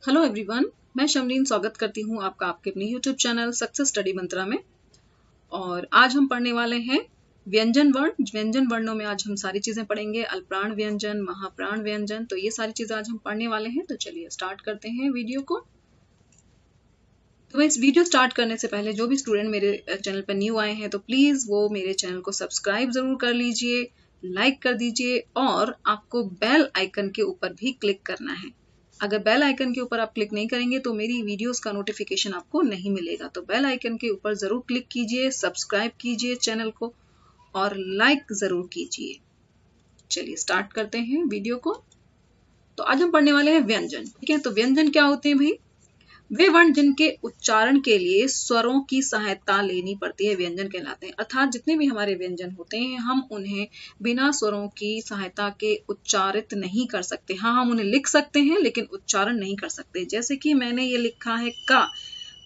Hello everyone, मैं शमरीन स्वागत करती हूँ आपका आपके अपने यूट्यूब चैनल सक्सेस स्टडी मंत्रा में। और आज हम पढ़ने वाले हैं व्यंजन वर्ण। व्यंजन वर्णों में आज हम सारी चीजें पढ़ेंगे, अल्पप्राण व्यंजन, महाप्राण व्यंजन। तो ये सारी चीजें आज हम पढ़ने वाले हैं। तो चलिए स्टार्ट करते हैं वीडियो को। तो इस वीडियो स्टार्ट करने से पहले जो भी स्टूडेंट मेरे चैनल पर न्यू आए हैं तो प्लीज वो मेरे चैनल को सब्सक्राइब जरूर कर लीजिए, लाइक कर दीजिए और आपको बेल आइकन के ऊपर भी क्लिक करना है। अगर बेल आइकन के ऊपर आप क्लिक नहीं करेंगे तो मेरी वीडियोस का नोटिफिकेशन आपको नहीं मिलेगा। तो बेल आइकन के ऊपर जरूर क्लिक कीजिए, सब्सक्राइब कीजिए चैनल को और लाइक जरूर कीजिए। चलिए स्टार्ट करते हैं वीडियो को। तो आज हम पढ़ने वाले हैं व्यंजन। ठीक है, तो व्यंजन क्या होते हैं भाई? वे वर्ण जिनके उच्चारण के लिए स्वरों की सहायता लेनी पड़ती है व्यंजन कहलाते हैं। अर्थात जितने भी हमारे व्यंजन होते हैं हम उन्हें बिना स्वरों की सहायता के उच्चारित नहीं कर सकते। हाँ, हम उन्हें लिख सकते हैं लेकिन उच्चारण नहीं कर सकते। जैसे कि मैंने ये लिखा है का,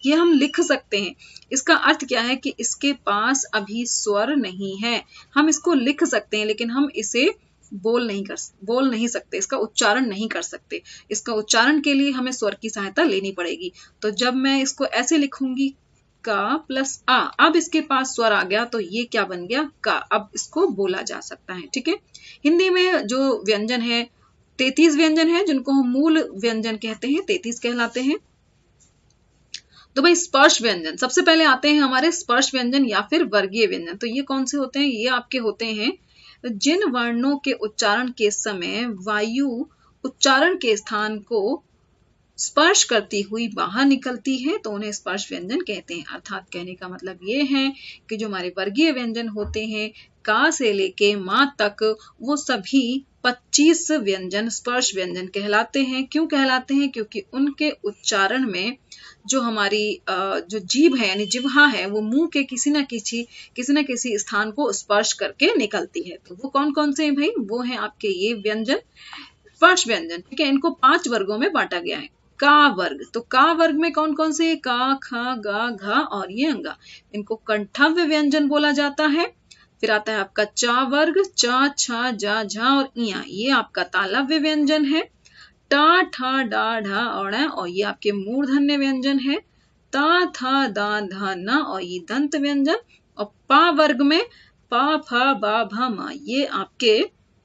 ये हम लिख सकते हैं। इसका अर्थ क्या है कि इसके पास अभी स्वर नहीं है। हम इसको लिख सकते हैं लेकिन हम इसे बोल नहीं सकते, इसका उच्चारण नहीं कर सकते। इसका उच्चारण के लिए हमें स्वर की सहायता लेनी पड़ेगी। तो जब मैं इसको ऐसे लिखूंगी का प्लस आ, अब इसके पास स्वर आ गया तो ये क्या बन गया? का। अब इसको बोला जा सकता है। ठीक है, हिंदी में जो व्यंजन है 33 व्यंजन है जिनको हम मूल व्यंजन कहते हैं, 33 कहलाते हैं। तो भाई स्पर्श व्यंजन सबसे पहले आते हैं हमारे स्पर्श व्यंजन या फिर वर्गीय व्यंजन। तो ये कौन से होते हैं? ये आपके होते हैं जिन वर्णों के उच्चारण के समय वायु उच्चारण के स्थान को स्पर्श करती हुई बाहर निकलती है तो उन्हें स्पर्श व्यंजन कहते हैं। अर्थात कहने का मतलब ये है कि जो हमारे वर्गीय व्यंजन होते हैं का से लेके मां तक, वो सभी 25 व्यंजन स्पर्श व्यंजन कहलाते हैं। क्यों कहलाते हैं? क्योंकि उनके उच्चारण में जो हमारी जो जीभ है यानी जिह्वा है वो मुंह के किसी न किसी स्थान को स्पर्श करके निकलती है। तो वो कौन कौन से हैं भाई? वो हैं आपके ये व्यंजन स्पर्श व्यंजन। ठीक है, इनको 5 वर्गों में बांटा गया है। का वर्ग, तो का वर्ग में कौन कौन से? का, ख, गा, घा और ये अंगा। इनको कंठव्य व्यंजन बोला जाता है। फिर आता है आपका चा वर्ग, चा, छा, जा, झा और इया, ये आपका तालव्य व्यंजन है। टा, ठा, डा, ढा और ये आपके मूर्धन्य व्यंजन है। ता, था, दा, धा, ना और ये दंत व्यंजन। और पा वर्ग में पा, फा, बा, भा, मा, ये आपके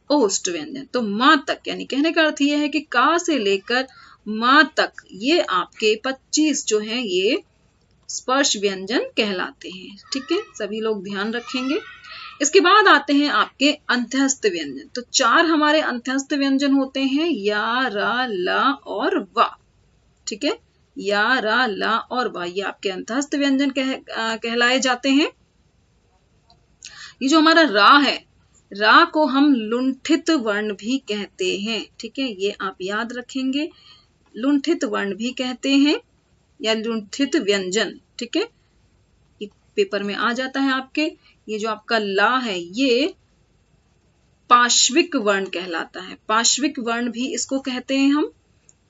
ओष्ठ व्यंजन। तो मां तक यानी कहने का अर्थ ये है कि का से लेकर मां तक ये आपके 25 जो है ये स्पर्श व्यंजन कहलाते हैं। ठीक है, सभी लोग ध्यान रखेंगे। इसके बाद आते हैं आपके अंत्यस्थ व्यंजन। तो 4 हमारे अंत्यस्थ व्यंजन होते हैं, या, रा, ला और वा। ठीक है, या, रा, ला और वा, ये आपके अंत्यस्थ व्यंजन कहलाए जाते हैं। ये जो हमारा रा है, रा को हम लुंठित वर्ण भी कहते हैं। ठीक है, ये आप याद रखेंगे, लुंठित वर्ण भी कहते हैं या लुंठित व्यंजन। ठीक है, ये पेपर में आ जाता है आपके। ये जो आपका ला है ये पाश्विक वर्ण कहलाता है। पाश्विक वर्ण भी इसको कहते हैं हम।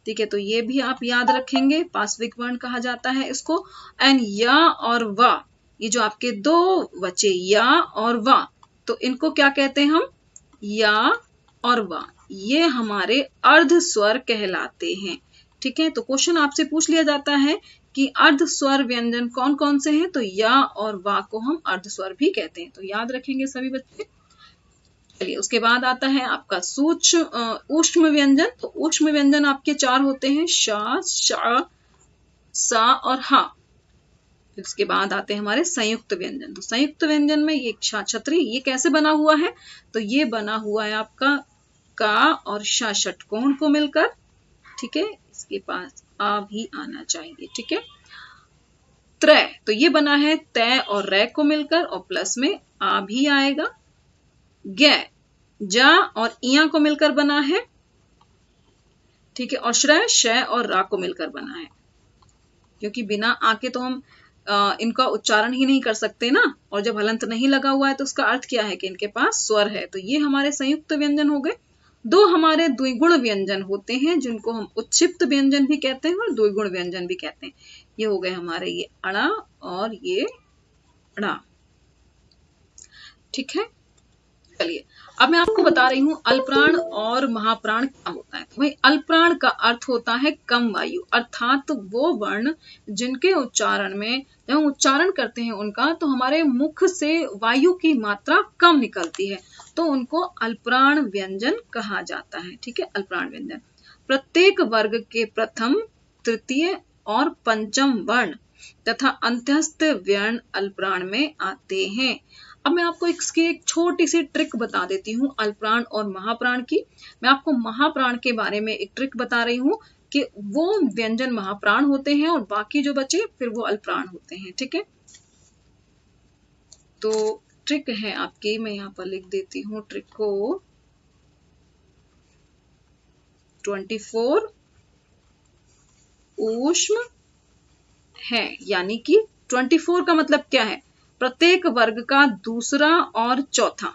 ठीक है, तो ये भी आप याद रखेंगे, पाश्विक वर्ण कहा जाता है इसको। एंड या और वा, ये जो आपके 2 बचे या और वा, तो इनको क्या कहते हैं हम? या और वा, ये हमारे अर्ध स्वर कहलाते हैं। ठीक है, तो क्वेश्चन आपसे पूछ लिया जाता है कि अर्ध स्वर व्यंजन कौन कौन से हैं? तो या और वा को हम अर्ध स्वर भी कहते हैं। तो याद रखेंगे सभी बच्चे। चलिए उसके बाद आता है आपका ऊष्म व्यंजन। तो ऊष्म व्यंजन आपके 4 होते हैं, शा, शा, सा और हा। फिर उसके बाद आते हैं हमारे संयुक्त व्यंजन। तो संयुक्त व्यंजन में ये छत्री, ये कैसे बना हुआ है? तो ये बना हुआ है आपका का और शा षटकोण को मिलकर। ठीक है, इसके पास आ भी आना चाहिए। ठीक है, त्रय, तो ये बना है तय और रै को मिलकर और प्लस में आ भी आएगा। ग, जा और इया को मिलकर बना है। ठीक है, और श्रय, शय और रा को मिलकर बना है। क्योंकि बिना आ के तो हम इनका उच्चारण ही नहीं कर सकते ना, और जब हलंत नहीं लगा हुआ है तो उसका अर्थ क्या है कि इनके पास स्वर है। तो ये हमारे संयुक्त व्यंजन हो गए। 2 हमारे द्विगुण व्यंजन होते हैं जिनको हम उत्क्षिप्त व्यंजन भी कहते हैं और द्विगुण व्यंजन भी कहते हैं। ये हो गए हमारे ये अड़ा और ये अड़ा। ठीक है, चलिए अब मैं आपको बता रही हूँ अल्पप्राण और महाप्राण क्या होता है। तो भाई अल्पप्राण का अर्थ होता है कम वायु, अर्थात वो वर्ण जिनके उच्चारण में जब हम उच्चारण करते हैं उनका तो हमारे मुख से वायु की मात्रा कम निकलती है, तो उनको अल्पप्राण व्यंजन कहा जाता है। ठीक है, अल्पप्राण व्यंजन प्रत्येक वर्ग के प्रथम, तृतीय और पंचम वर्ण तथा अंत्यस्थ वर्ण अल्पप्राण में आते हैं। अब मैं आपको इसकी एक छोटी सी ट्रिक बता देती हूँ अल्पप्राण और महाप्राण की। मैं आपको महाप्राण के बारे में एक ट्रिक बता रही हूँ कि वो व्यंजन महाप्राण होते हैं और बाकी जो बचे फिर वो अल्पप्राण होते हैं। ठीक है, तो ट्रिक है आपकी, मैं यहाँ पर लिख देती हूँ ट्रिक को। 24 ऊष्म है, यानी कि 24 का मतलब क्या है, प्रत्येक वर्ग का दूसरा और चौथा,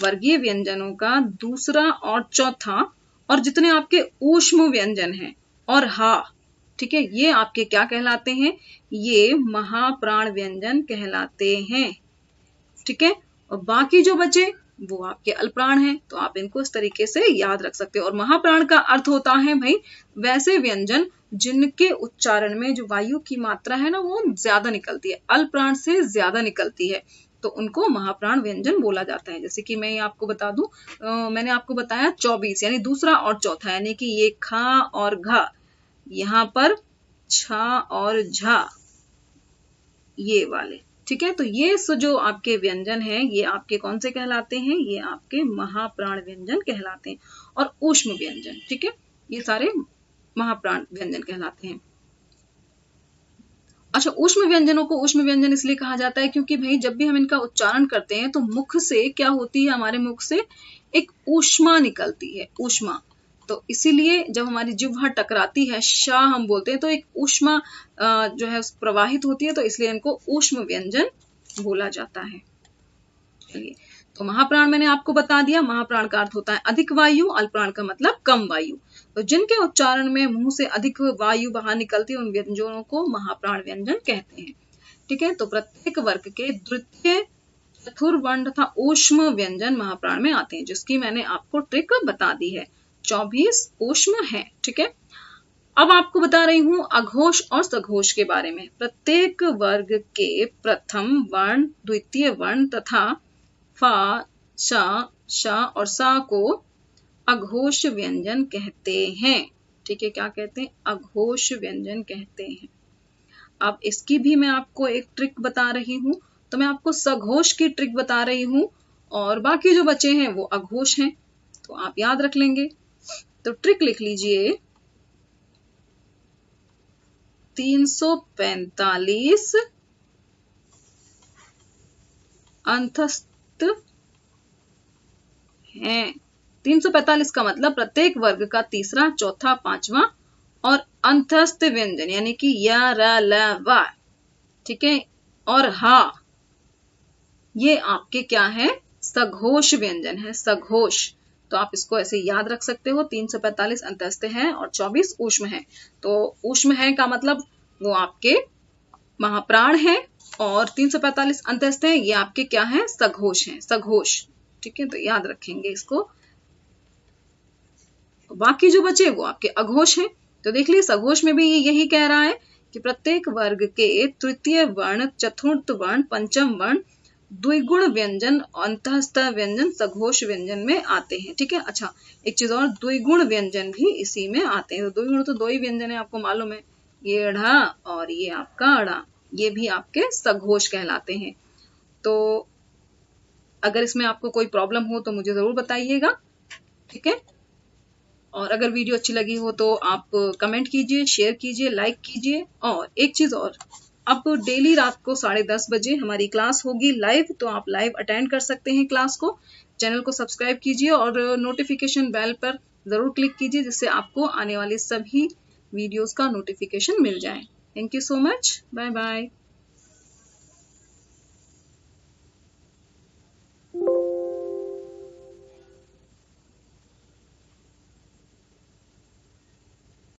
वर्गीय व्यंजनों का दूसरा और चौथा, और जितने आपके ऊष्म व्यंजन हैं और हा, ठीक है, ये आपके क्या कहलाते हैं, ये महाप्राण व्यंजन कहलाते हैं। ठीक है, और बाकी जो बचे वो आपके अल्पप्राण हैं, तो आप इनको इस तरीके से याद रख सकते हो। और महाप्राण का अर्थ होता है भाई वैसे व्यंजन जिनके उच्चारण में जो वायु की मात्रा है ना वो ज्यादा निकलती है, अल्पप्राण से ज्यादा निकलती है, तो उनको महाप्राण व्यंजन बोला जाता है। जैसे कि मैं आपको बता दूं, मैंने आपको बताया 24 यानी दूसरा और चौथा, यानी कि ये खा और घा, यहाँ पर छा और झा, ये वाले। ठीक है, तो ये जो आपके व्यंजन हैं ये आपके कौन से कहलाते हैं, ये आपके महाप्राण व्यंजन कहलाते हैं। और ऊष्म व्यंजन, ठीक है, ये सारे महाप्राण व्यंजन कहलाते हैं। अच्छा, ऊष्म व्यंजनों को ऊष्म व्यंजन इसलिए कहा जाता है क्योंकि भाई जब भी हम इनका उच्चारण करते हैं तो मुख से क्या होती है, हमारे मुख से एक ऊष्मा निकलती है, ऊष्मा। तो इसीलिए जब हमारी जिह्वा टकराती है, शाह हम बोलते हैं, तो एक ऊष्मा जो है प्रवाहित होती है, तो इसलिए इनको ऊष्म व्यंजन बोला जाता है। चलिए, तो महाप्राण मैंने आपको बता दिया, महाप्राण का अर्थ होता है अधिक वायु, अल्पप्राण का मतलब कम वायु। तो जिनके उच्चारण में मुंह से अधिक वायु बाहर निकलती है उन व्यंजनों को महाप्राण व्यंजन कहते हैं। ठीक है, तो प्रत्येक वर्ग के द्वितीय, चतुर्वर्ण तथा ऊष्म व्यंजन महाप्राण में आते हैं, जिसकी मैंने आपको ट्रिक बता दी है। 24 ऊष्म है। ठीक है, अब आपको बता रही हूं अघोष और सघोष के बारे में। प्रत्येक वर्ग के प्रथम वर्ण, द्वितीय वर्ण तथा फा, शा और सा को अघोष व्यंजन कहते हैं। ठीक है, क्या कहते हैं, अघोष व्यंजन कहते हैं। अब इसकी भी मैं आपको एक ट्रिक बता रही हूं, तो मैं आपको सघोष की ट्रिक बता रही हूं और बाकी जो बचे हैं वो अघोष हैं, तो आप याद रख लेंगे। तो ट्रिक लिख लीजिए, 345 अंतस्थ हैं। 345 का मतलब प्रत्येक वर्ग का तीसरा, चौथा, पांचवा और अंतस्थ व्यंजन यानी कि या, रा, ला, वा, ठीक है, और हा, ये आपके क्या है, सघोष व्यंजन है, सघोष। तो आप इसको ऐसे याद रख सकते हो। 345 अंतस्थ है और 24 ऊष्म है। तो ऊष्म है का मतलब वो आपके महाप्राण है और 345 अंतस्थ है, ये आपके क्या है, सघोष है, सघोष। ठीक है, तो याद रखेंगे इसको। बाकी जो बचे वो आपके अघोष हैं। तो देख लीजिए, सघोष में भी यही कह रहा है कि प्रत्येक वर्ग के तृतीय वर्ण, चतुर्थ वर्ण, पंचम वर्ण, द्विगुण व्यंजन, अंतःस्थ व्यंजन सघोष व्यंजन में आते हैं। ठीक है, अच्छा एक चीज और, द्विगुण व्यंजन भी इसी में आते हैं। तो द्विगुण तो दो ही व्यंजन है, आपको मालूम है, ये ढ़ा और ये आपका अड़ा, ये भी आपके सघोष कहलाते हैं। तो अगर इसमें आपको कोई प्रॉब्लम हो तो मुझे जरूर बताइएगा। ठीक है, और अगर वीडियो अच्छी लगी हो तो आप कमेंट कीजिए, शेयर कीजिए, लाइक कीजिए। और एक चीज और, अब डेली रात को 10:30 बजे हमारी क्लास होगी लाइव, तो आप लाइव अटेंड कर सकते हैं क्लास को। चैनल को सब्सक्राइब कीजिए और नोटिफिकेशन बेल पर जरूर क्लिक कीजिए, जिससे आपको आने वाली सभी वीडियोस का नोटिफिकेशन मिल जाए। Thank you so much, bye bye.